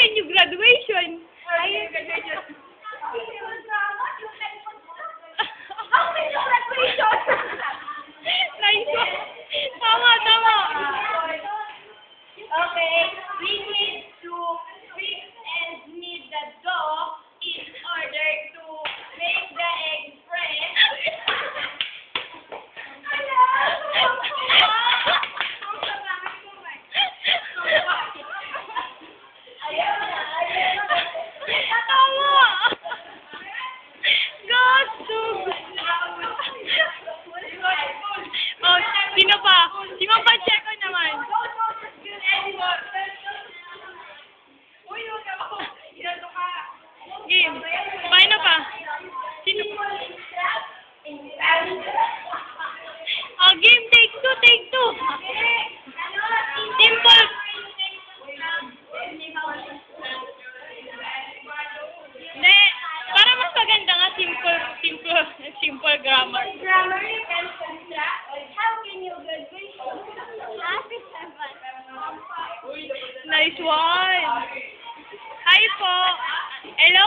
can you graduation? How can you graduation? Nice one. Tama, tama. Okay, we need to fix and knead the dough in order to make the egg fresh. Tama. Gato. Oh, sino pa? Si Ma'am Pacheco naman. Game. Paano pa? Sino pa? Oh, game. Take two, take two. Simple. Hindi. Para mas maganda nga, simple grammar. Grammar and construct. How can you graduate? Nice one. Hi po. Hello